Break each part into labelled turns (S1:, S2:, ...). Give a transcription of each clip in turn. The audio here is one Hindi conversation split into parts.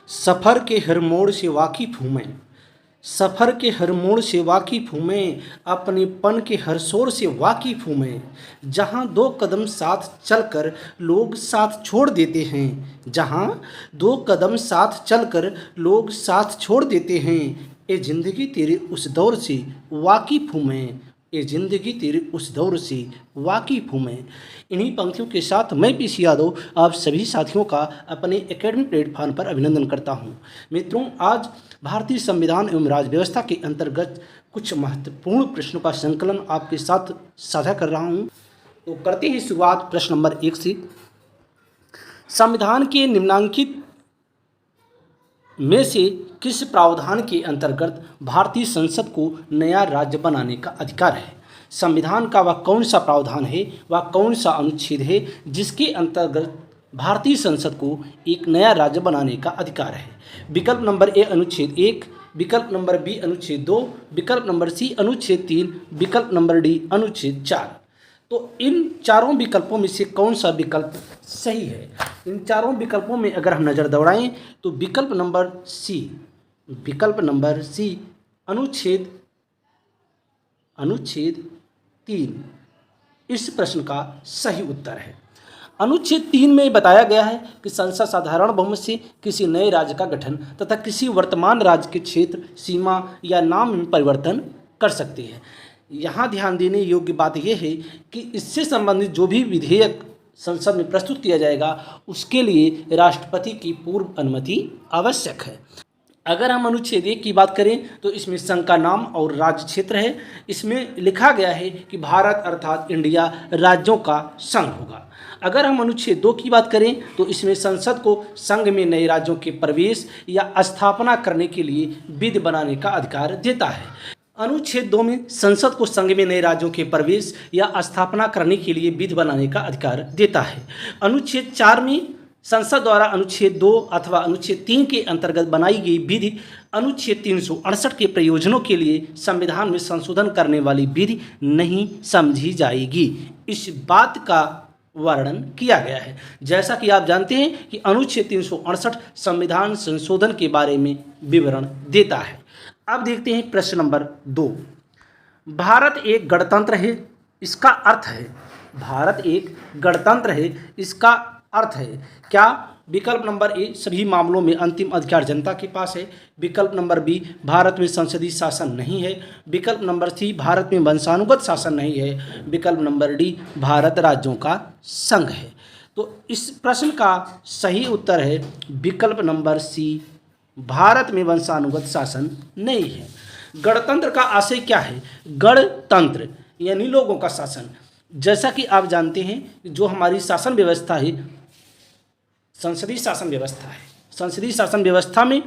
S1: सफ़र के हर मोड़ से वाकिफ़ हूँ मैं। सफ़र के हर मोड़ से वाकिफ़ हूँ मैं, अपनेपन के हर शोर से वाकिफ़ हूँ मैं। जहाँ दो कदम साथ चलकर लोग साथ छोड़ देते हैं, जहाँ दो कदम साथ चलकर लोग साथ छोड़ देते हैं, ये ज़िंदगी तेरे उस दौर से वाकिफ़ हूँ मैं। ये ज़िंदगी तेरे उस दौर से वाकिफ़ हूँ मैं। इन्हीं पंक्तियों के साथ मैं पीसी यादव आप सभी साथियों का अपने एकेडमी प्लेटफॉर्म पर अभिनंदन करता हूँ। मित्रों, आज भारतीय संविधान एवं राज्य व्यवस्था के अंतर्गत कुछ महत्वपूर्ण प्रश्नों का संकलन आपके साथ साझा कर रहा हूँ। तो करते हैं शुरुआत प्रश्न नंबर 1 से। संविधान के निम्नलिखित में से किस प्रावधान के अंतर्गत भारतीय संसद को नया राज्य बनाने का अधिकार है? संविधान का वह कौन सा प्रावधान है, वह कौन सा अनुच्छेद है जिसके अंतर्गत भारतीय संसद को एक नया राज्य बनाने का अधिकार है? विकल्प नंबर ए अनुच्छेद 1, विकल्प नंबर बी अनुच्छेद 2, विकल्प नंबर सी अनुच्छेद 3, विकल्प नंबर डी अनुच्छेद 4। तो इन चारों विकल्पों में से कौन सा विकल्प सही है? इन चारों विकल्पों में अगर हम नज़र दौड़ाएं तो विकल्प नंबर सी अनुच्छेद 3 इस प्रश्न का सही उत्तर है। अनुच्छेद 3 में बताया गया है कि संसद साधारण बहुमत से किसी नए राज्य का गठन तथा किसी वर्तमान राज्य के क्षेत्र, सीमा या नाम में परिवर्तन कर सकती है। यहाँ ध्यान देने योग्य बात यह है कि इससे संबंधित जो भी विधेयक संसद में प्रस्तुत किया जाएगा उसके लिए राष्ट्रपति की पूर्व अनुमति आवश्यक है। अगर हम अनुच्छेद 1 की बात करें तो इसमें संघ का नाम और राज्य क्षेत्र है। इसमें लिखा गया है कि भारत अर्थात इंडिया राज्यों का संघ होगा। अगर हम अनुच्छेद 2 की बात करें तो इसमें संसद को संघ में नए राज्यों के प्रवेश या स्थापना करने के लिए विधि बनाने का अधिकार देता है। अनुच्छेद 2 में संसद को संघ में नए राज्यों के प्रवेश या स्थापना करने के लिए विधि बनाने का अधिकार देता है। अनुच्छेद 4 में संसद द्वारा अनुच्छेद 2 अथवा अनुच्छेद 3 के अंतर्गत बनाई गई विधि अनुच्छेद 368 के प्रयोजनों के लिए संविधान में संशोधन करने वाली विधि नहीं समझी जाएगी। इस बात का वर्णन किया गया है। जैसा कि आप जानते हैं कि अनुच्छेद 368 संविधान संशोधन के बारे में विवरण देता है। अब देखते हैं प्रश्न नंबर 2। भारत एक गणतंत्र है, इसका अर्थ है। भारत एक गणतंत्र है, इसका अर्थ है क्या? विकल्प नंबर ए सभी मामलों में अंतिम अधिकार जनता के पास है। विकल्प नंबर बी भारत में संसदीय शासन नहीं है। विकल्प नंबर सी भारत में वंशानुगत शासन नहीं है। विकल्प नंबर डी भारत राज्यों का संघ है। तो इस प्रश्न का सही उत्तर है विकल्प नंबर सी, भारत में वंशानुगत शासन नहीं है। गणतंत्र का आशय क्या है? गणतंत्र यानी लोगों का शासन। जैसा कि आप जानते हैं जो हमारी शासन व्यवस्था है संसदीय शासन व्यवस्था है। संसदीय शासन व्यवस्था में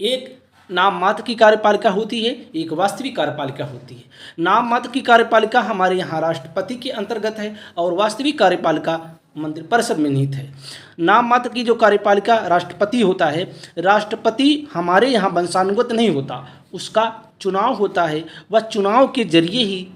S1: एक नाम मात्र की कार्यपालिका होती है, एक वास्तविक कार्यपालिका होती है। नाम मात्र की कार्यपालिका हमारे यहाँ राष्ट्रपति के अंतर्गत है और वास्तविक कार्यपालिका मंत्रिपरिषद में निहित है। नाम मात्र की जो कार्यपालिका राष्ट्रपति होता है, राष्ट्रपति हमारे यहाँ वंशानुगत नहीं होता, उसका चुनाव होता है। वह चुनाव के जरिए ही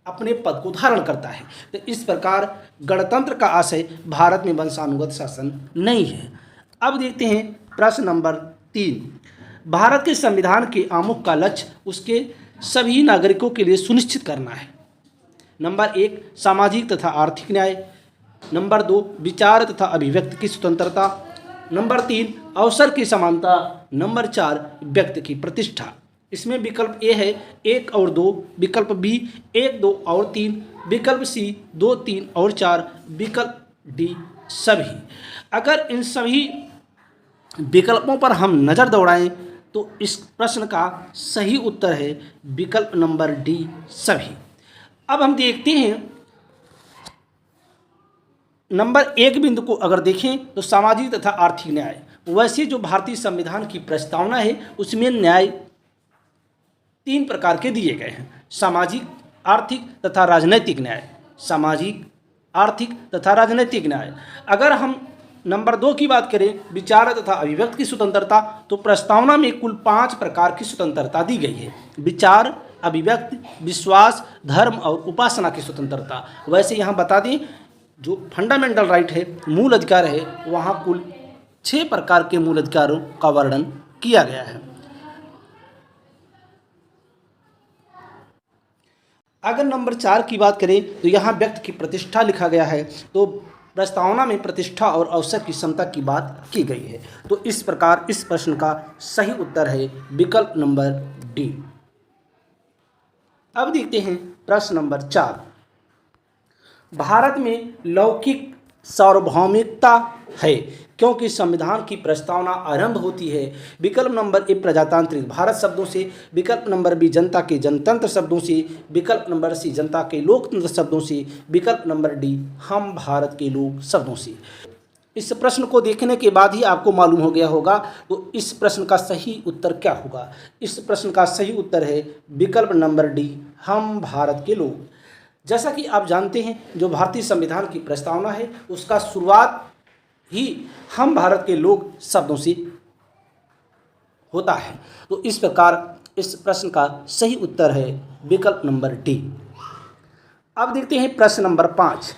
S1: अपने पद को धारण करता है। तो इस प्रकार गणतंत्र का आशय भारत में वंशानुगत शासन नहीं है। अब देखते हैं प्रश्न नंबर 3। भारत के संविधान के आमुख का लक्ष्य उसके सभी नागरिकों के लिए सुनिश्चित करना है। नंबर 1 सामाजिक तथा आर्थिक न्याय। नंबर 2 विचार तथा अभिव्यक्ति की स्वतंत्रता। नंबर 3 अवसर की समानता। नंबर 4 व्यक्ति की प्रतिष्ठा। इसमें विकल्प ए है 1 और 2, विकल्प बी 1, 2 और 3, विकल्प सी 2, 3 और 4, विकल्प डी सभी। अगर इन सभी विकल्पों पर हम नज़र दौड़ाएं तो इस प्रश्न का सही उत्तर है विकल्प नंबर डी सभी। अब हम देखते हैं नंबर 1 बिंदु को अगर देखें तो सामाजिक तथा आर्थिक न्याय। वैसे जो भारतीय संविधान की प्रस्तावना है उसमें न्याय 3 प्रकार के दिए गए हैं। सामाजिक, आर्थिक तथा राजनैतिक न्याय। सामाजिक, आर्थिक तथा राजनैतिक न्याय। अगर हम नंबर 2 की बात करें विचार तथा अभिव्यक्ति की स्वतंत्रता, तो प्रस्तावना में कुल 5 प्रकार की स्वतंत्रता दी गई है। विचार, अभिव्यक्ति, विश्वास, धर्म और उपासना की स्वतंत्रता। वैसे यहाँ बता दें जो फंडामेंटल राइट है, मूल अधिकार है, वहाँ कुल 6 प्रकार के मूल अधिकारों का वर्णन किया गया है। अगर नंबर 4 की बात करें तो यहाँ व्यक्ति की प्रतिष्ठा लिखा गया है, तो प्रस्तावना में प्रतिष्ठा और अवसर की क्षमता की बात की गई है। तो इस प्रकार इस प्रश्न का सही उत्तर है विकल्प नंबर डी। अब देखते हैं प्रश्न नंबर 4। भारत में लौकिक सार्वभौमिकता है क्योंकि संविधान की प्रस्तावना आरंभ होती है विकल्प नंबर ए प्रजातांत्रिक भारत शब्दों से, विकल्प नंबर बी जनता के जनतंत्र शब्दों से, विकल्प नंबर सी जनता के लोकतंत्र शब्दों से, विकल्प नंबर डी हम भारत के लोग शब्दों से। इस प्रश्न को देखने के बाद ही आपको मालूम हो गया होगा तो इस प्रश्न का सही उत्तर क्या होगा। इस प्रश्न का सही उत्तर है विकल्प नंबर डी हम भारत के लोग। जैसा कि आप जानते हैं जो भारतीय संविधान की प्रस्तावना है उसका शुरुआत ही हम भारत के लोग शब्दों से होता है। तो इस प्रकार इस प्रश्न का सही उत्तर है विकल्प नंबर डी। अब देखते हैं प्रश्न नंबर 5।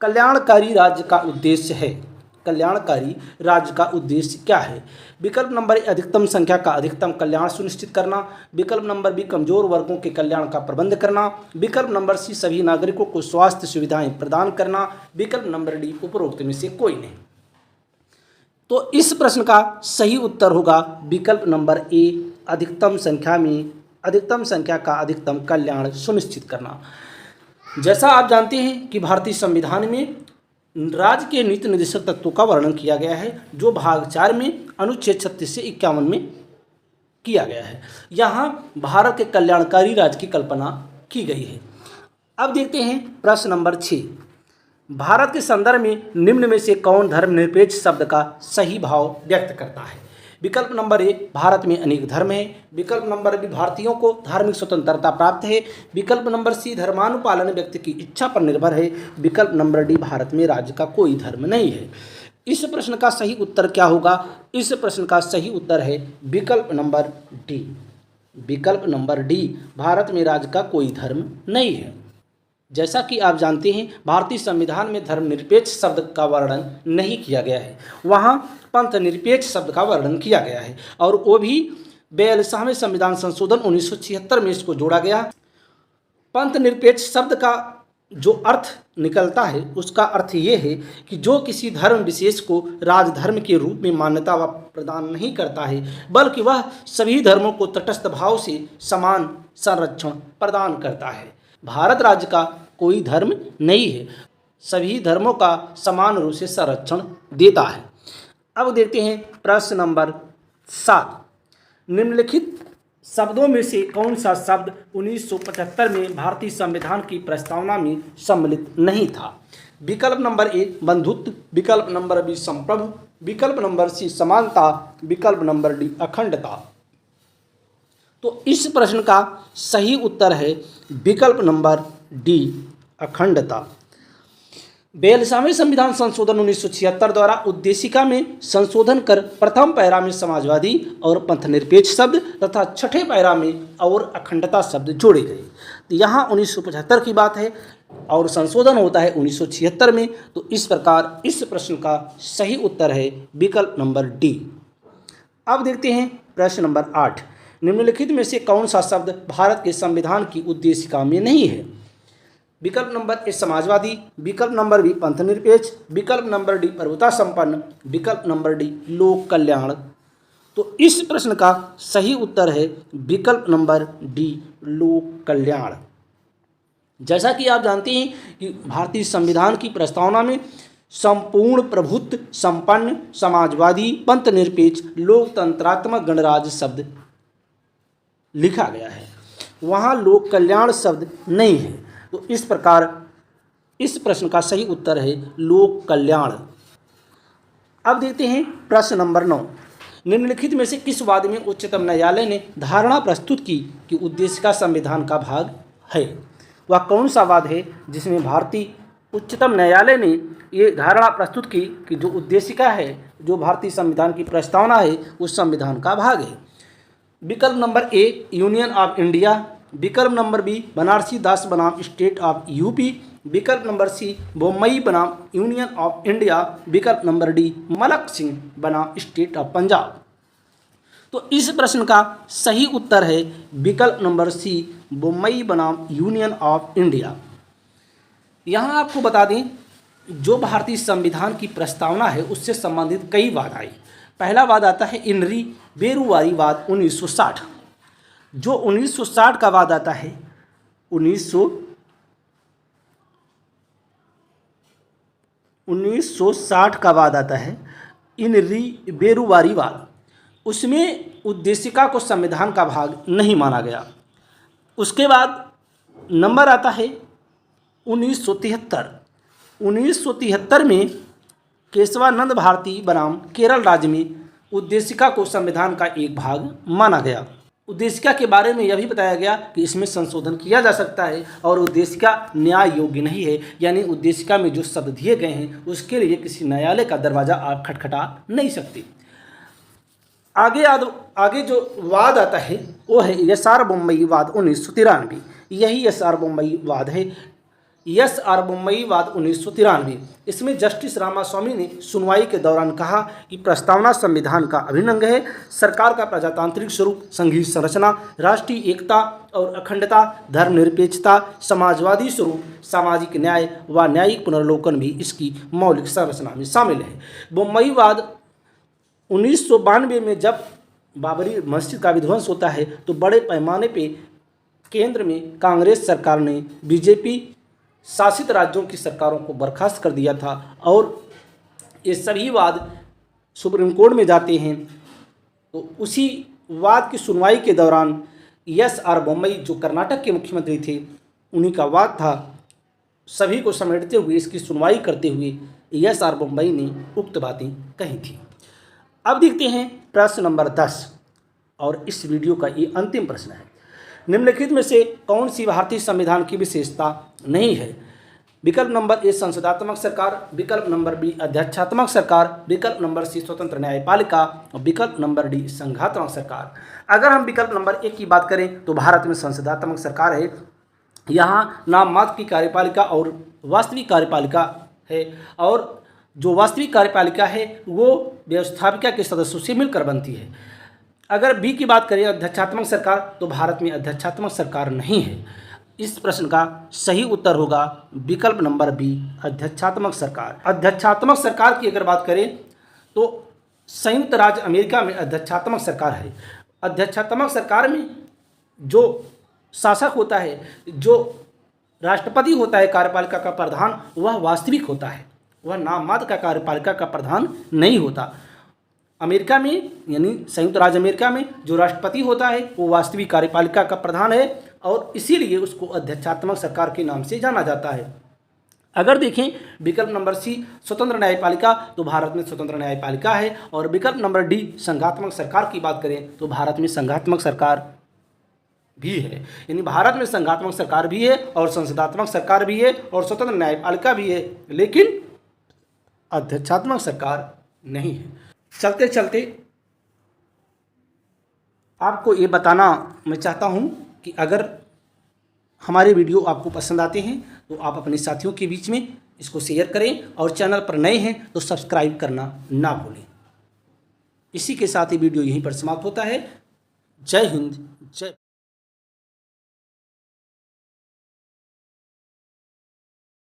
S1: कल्याणकारी राज्य का उद्देश्य है। कल्याणकारी राज्य का उद्देश्य क्या है। विकल्प नंबर ए अधिकतम संख्या का अधिकतम कल्याण सुनिश्चित करना, विकल्प नंबर बी कमजोर वर्गों के कल्याण का प्रबंध करना, विकल्प नंबर सी सभी नागरिकों को स्वास्थ्य सुविधाएं प्रदान करना, विकल्प नंबर डी उपरोक्त में से कोई नहीं। तो इस प्रश्न का सही उत्तर होगा विकल्प नंबर ए अधिकतम संख्या का अधिकतम कल्याण सुनिश्चित करना। जैसा आप जानते हैं कि भारतीय संविधान में राज्य के नीति निर्देशक तत्वों का वर्णन किया गया है जो भाग 4 में अनुच्छेद 36 से 51 में किया गया है। यहाँ भारत के कल्याणकारी राज्य की कल्पना की गई है। अब देखते हैं प्रश्न नंबर 6। भारत के संदर्भ में निम्न में से कौन धर्मनिरपेक्ष शब्द का सही भाव व्यक्त करता है। विकल्प नंबर ए भारत में अनेक धर्म है, विकल्प नंबर बी भारतीयों को धार्मिक स्वतंत्रता प्राप्त है, विकल्प नंबर सी धर्मानुपालन व्यक्ति की इच्छा पर निर्भर है, विकल्प नंबर डी भारत में राज्य का कोई धर्म नहीं है। इस प्रश्न का सही उत्तर क्या होगा। इस प्रश्न का सही उत्तर है विकल्प नंबर डी। विकल्प नंबर डी भारत में राज्य का कोई धर्म नहीं है। जैसा कि आप जानते हैं भारतीय संविधान में धर्मनिरपेक्ष शब्द का वर्णन नहीं किया गया है, वहाँ पंथ निरपेक्ष शब्द का वर्णन किया गया है और वो भी 42वें संविधान संशोधन 1976 में इसको जोड़ा गया। पंथ निरपेक्ष शब्द का जो अर्थ निकलता है उसका अर्थ ये है कि जो किसी धर्म विशेष को राजधर्म के रूप में मान्यता व प्रदान नहीं करता है बल्कि वह सभी धर्मों को तटस्थ भाव से समान संरक्षण प्रदान करता है। भारत राज्य का कोई धर्म नहीं है, सभी धर्मों का समान रूप से संरक्षण देता है। अब देखते हैं प्रश्न नंबर 7। निम्नलिखित शब्दों में से कौन सा शब्द 1975 में भारतीय संविधान की प्रस्तावना में सम्मिलित नहीं था। विकल्प नंबर ए बंधुत्व, विकल्प नंबर बी संप्रभु, विकल्प नंबर सी समानता, विकल्प नंबर डी अखंडता। तो इस प्रश्न का सही उत्तर है विकल्प नंबर डी अखंडता। 42वें संविधान संशोधन 1976 द्वारा उद्देशिका में संशोधन कर प्रथम पैरा में समाजवादी और पंथनिरपेक्ष शब्द तथा छठे पैरा में और अखंडता शब्द जोड़े गए। तो यहाँ 1975 की बात है और संशोधन होता है 1976 में। तो इस प्रकार इस प्रश्न का सही उत्तर है विकल्प नंबर डी। अब देखते हैं प्रश्न नंबर 8। निम्नलिखित में से कौन सा शब्द भारत के संविधान की उद्देशिका में नहीं है। विकल्प नंबर ए समाजवादी, विकल्प नंबर बी पंथनिरपेक्ष, विकल्प नंबर डी प्रभुता संपन्न, विकल्प नंबर डी लोक कल्याण। तो इस प्रश्न का सही उत्तर है विकल्प नंबर डी लोक कल्याण। जैसा कि आप जानते हैं कि भारतीय संविधान की प्रस्तावना में संपूर्ण प्रभुत्व संपन्न समाजवादी पंथनिरपेक्ष लोकतंत्रात्मक गणराज्य शब्द लिखा गया है, वहाँ लोक कल्याण शब्द नहीं है। तो इस प्रकार इस प्रश्न का सही उत्तर है लोक कल्याण। अब देखते हैं प्रश्न नंबर 9। निम्नलिखित में से किस वाद में उच्चतम न्यायालय ने धारणा प्रस्तुत की कि उद्देशिका संविधान का भाग है। वह कौन सा वाद है जिसमें भारतीय उच्चतम न्यायालय ने ये धारणा प्रस्तुत की कि जो उद्देशिका है, जो भारतीय संविधान की प्रस्तावना है, उस संविधान का भाग है। विकल्प number A union of India, विकल्प नंबर बी बनारसी दास बनाम स्टेट ऑफ यूपी, विकल्प नंबर सी बम्बई बनाम यूनियन ऑफ इंडिया, विकल्प नंबर डी मलक सिंह बनाम स्टेट ऑफ पंजाब। तो इस प्रश्न का सही उत्तर है विकल्प नंबर सी बम्बई बनाम यूनियन ऑफ इंडिया। यहाँ आपको बता दें, जो भारतीय संविधान की प्रस्तावना है उससे संबंधित कई वाद आए। पहला वाद आता है इनरी बेरुवारी वाद 1960। जो 1960 का वाद आता है 1960 का वाद आता है इनरी बेरुवारी वाद। उसमें उद्देशिका को संविधान का भाग नहीं माना गया। उसके बाद नंबर आता है 1973। 1973 में केशवानंद भारती बनाम केरल राज्य में उद्देशिका को संविधान का एक भाग माना गया। उद्देशिका के बारे में यह भी बताया गया कि इसमें संशोधन किया जा सकता है और उद्देशिका न्याय योग्य नहीं है, यानी उद्देशिका में जो शब्द दिए गए हैं उसके लिए किसी न्यायालय का दरवाज़ा आप खटखटा नहीं सकते। आगे जो वाद आता है वो है एस.आर. बम्बई वाद 1993। यही एस.आर. बम्बई वाद है, एस.आर. बम्बई वाद 1993। इसमें जस्टिस रामास्वामी ने सुनवाई के दौरान कहा कि प्रस्तावना संविधान का अभिन्न अंग है। सरकार का प्रजातांत्रिक स्वरूप, संघीय संरचना, राष्ट्रीय एकता और अखंडता, धर्मनिरपेक्षता, समाजवादी स्वरूप, सामाजिक न्याय व न्यायिक पुनर्लोकन भी इसकी मौलिक संरचना में शामिल है। बम्बई वाद 1992 में जब बाबरी मस्जिद का विध्वंस होता है तो बड़े पैमाने पे केंद्र में कांग्रेस सरकार ने बीजेपी शासित राज्यों की सरकारों को बर्खास्त कर दिया था और ये सभी वाद सुप्रीम कोर्ट में जाते हैं। तो उसी वाद की सुनवाई के दौरान एस.आर. बम्बई जो कर्नाटक के मुख्यमंत्री थे उन्हीं का वाद था। सभी को समेटते हुए इसकी सुनवाई करते हुए एस.आर. बम्बई ने उक्त बातें कही थी। अब देखते हैं प्रश्न नंबर 10 और इस वीडियो का ये अंतिम प्रश्न है। निम्नलिखित में से कौन सी भारतीय संविधान की विशेषता नहीं है? विकल्प नंबर ए संसदात्मक सरकार, विकल्प नंबर बी अध्यक्षात्मक सरकार, विकल्प नंबर सी स्वतंत्र न्यायपालिका और विकल्प नंबर डी संघात्मक सरकार। अगर हम विकल्प नंबर एक की बात करें तो भारत में संसदात्मक सरकार है। यहाँ नाम मात्र की कार्यपालिका और वास्तविक कार्यपालिका है और जो वास्तविक कार्यपालिका है वो व्यवस्थापिका के सदस्यों से मिलकर बनती है। अगर बी की बात करें अध्यक्षात्मक सरकार, तो भारत में अध्यक्षात्मक सरकार नहीं है। इस प्रश्न का सही उत्तर होगा विकल्प नंबर बी अध्यक्षात्मक सरकार। अध्यक्षात्मक सरकार की अगर बात करें तो संयुक्त राज्य अमेरिका में अध्यक्षात्मक सरकार है। अध्यक्षात्मक सरकार में जो शासक होता है, जो राष्ट्रपति होता है कार्यपालिका का प्रधान, वह वास्तविक होता है, वह नाम मात्र का कार्यपालिका का प्रधान नहीं होता। अमेरिका में यानी संयुक्त राज्य अमेरिका में जो राष्ट्रपति होता है वो वास्तविक कार्यपालिका का प्रधान है और इसीलिए उसको अध्यक्षात्मक सरकार के नाम से जाना जाता है। अगर देखें विकल्प नंबर सी स्वतंत्र न्यायपालिका, तो भारत में स्वतंत्र न्यायपालिका है और विकल्प नंबर डी संघात्मक सरकार की बात करें तो भारत में संघात्मक सरकार भी है। यानी भारत में संघात्मक सरकार भी है और संसदात्मक सरकार भी है और स्वतंत्र न्यायपालिका भी है, लेकिन अध्यक्षात्मक सरकार नहीं है। चलते चलते आपको ये बताना मैं चाहता हूँ कि अगर हमारे वीडियो आपको पसंद आते हैं तो आप अपने साथियों के बीच में इसको शेयर करें और चैनल पर नए हैं तो सब्सक्राइब करना ना भूलें। इसी के साथ ही वीडियो यहीं पर समाप्त होता है। जय हिंद, जय